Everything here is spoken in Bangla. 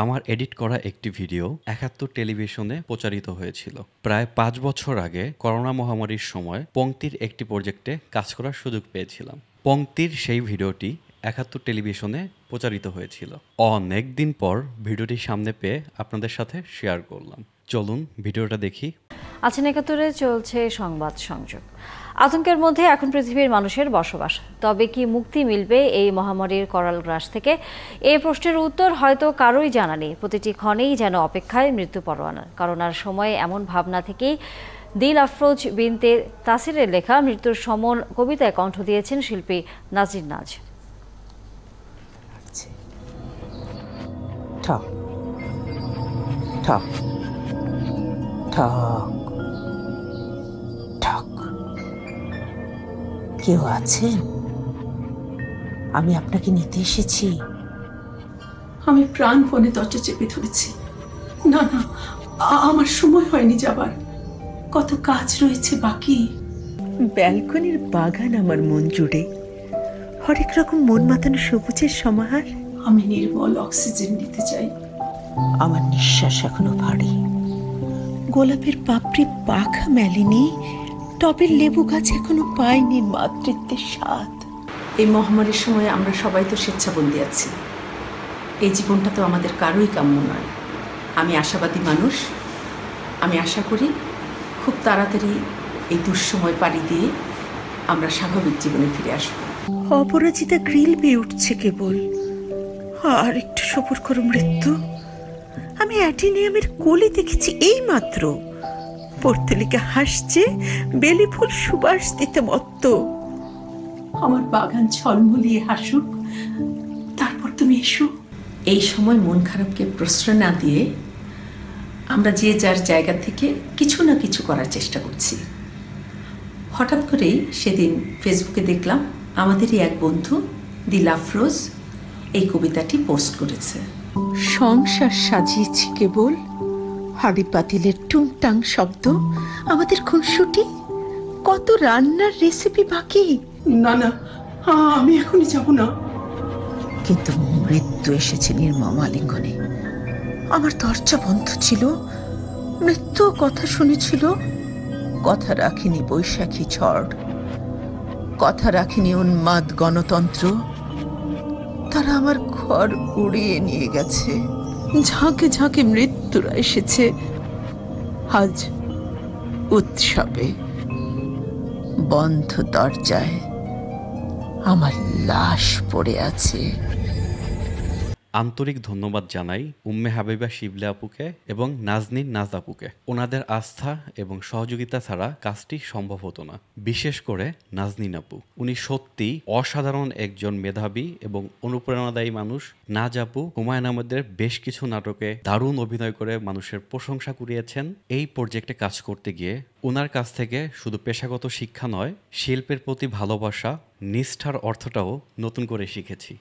আমার এডিট করা একটি ভিডিও ৭১ টেলিভিশনে প্রচারিত হয়েছিল। প্রায় ৫ বছর আগে করোনা মহামারীর সময় পংক্তির একটি প্রজেক্টে কাজ করার সুযোগ পেয়েছিলাম। পংক্তির সেই ভিডিওটি ৭১ টেলিভিশনে প্রচারিত হয়েছিল। অনেক দিন পর ভিডিওটি সামনে পেয়ে আপনাদের সাথে শেয়ার করলাম। চলুন ভিডিওটা দেখি। আছেন ৭১-এ চলছে সংবাদ সংযোগ। আতঙ্কের মধ্যে এখন পৃথিবীর মানুষের বসবাস। তবে কি মুক্তি মিলবে এই মহামারীর করাল গ্রাস থেকে? এই প্রশ্নের উত্তর হয়তো কারোই জানা নেই। প্রতিটি ক্ষণেই যেন অপেক্ষায় মৃত্যু পরোয়ানা। করোনার সময় এমন ভাবনা থেকেই দিল আফরোজ বিনতে তাসিরের লেখা মৃত্যুর সমন কবিতায় কণ্ঠ দিয়েছেন শিল্পী নাজনীন নাজ। ঠক ঠক ঠক ঠক। কেউ আছেন? আমি আপনাকে নিতে এসেছি। আমি প্রাণপণে দরজা চেপে ধরেছি। না না, আমার সময় হয়নি যাবার, কত কাজ রয়েছে বাকি। ব্যালকনির বাগান আমার মন জুড়ে, হরেক রকম মন মাতানো সবুজের সমাহার। আমি নির্মল অক্সিজেন নিতে চাই। আমার নিঃশ্বাস এখনো ভারী। গোলাপের পাপড়ি পাখা মেলেনি, টবের লেবু গাছ এখনো পায়নি মাতৃত্বের স্বাদ। এই মহামারীর সময় আমরা সবাই তো স্বেচ্ছাবন্দী আছি। এই জীবনটা তো আমাদের কারোই কাম্য নয়। আমি আশাবাদী মানুষ। আমি আশা করি খুব তাড়াতাড়ি এই দুঃসময় পাড়ি দিয়ে আমরা স্বাভাবিক জীবনে ফিরে আসবো। অপরাজিতা গ্রিল বেয়ে উঠছে কেবল। আর একটু সবুর করো মৃত্যু। আমি অ্যাটিনিয়ামের কোলে দেখেছি এই মাত্র। পর্তুলিকা হাসছে, বেলি ফুল সুবাস দিতে মত্ত। আমার বাগান ঝলমলিয়ে হাসুক, তারপর তুমি এসো। এই সময় মন খারাপকে প্রশ্রয় না দিয়ে আমরা যে যার জায়গা থেকে কিছু না কিছু করার চেষ্টা করছি। হঠাৎ করেই সেদিন ফেসবুকে দেখলাম আমাদেরই এক বন্ধু দিল আফরোজ এই কবিতাটি পোস্ট করেছে। সংসার সাজিয়েছি কেবল, হাড়ি পাতিলের টুংটাং শব্দ, আমাদের খুনসুটি, কত রান্নার রেসিপি বাকি। না না, আমি এখনই যাব না। কিন্তু মৃত্যু এসেছে নির্মম আলিঙ্গনে। আমার দরজা বন্ধ ছিল, মৃত্যু কথা শুনেছিল। কথা রাখিনি বৈশাখী ঝড়, কথা রাখিনি উন্মাদ গণতন্ত্র। তারা আমার ঘর উড়িয়ে নিয়ে গেছে। ঝাঁকে ঝাঁকে মৃত্যুরা এসেছে। আজ উৎসবে বন্ধ দরজায় আমার লাশ পড়ে আছে। আন্তরিক ধন্যবাদ জানাই উম্মে হাবিবা শিবলি আপুকে এবং নাজনীন নাজ আপুকে। ওনাদের আস্থা এবং সহযোগিতা ছাড়া কাজটি সম্ভব হতো না। বিশেষ করে নাজনীন আপু, উনি সত্যি অসাধারণ একজন মেধাবী এবং অনুপ্রেরণাদায়ী মানুষ। নাজ আপু হুমায়ুন আহমেদের বেশ কিছু নাটকে দারুণ অভিনয় করে মানুষের প্রশংসা কুড়িয়েছেন। এই প্রজেক্টে কাজ করতে গিয়ে ওনার কাছ থেকে শুধু পেশাগত শিক্ষা নয়, শিল্পের প্রতি ভালোবাসা, নিষ্ঠার অর্থটাও নতুন করে শিখেছি।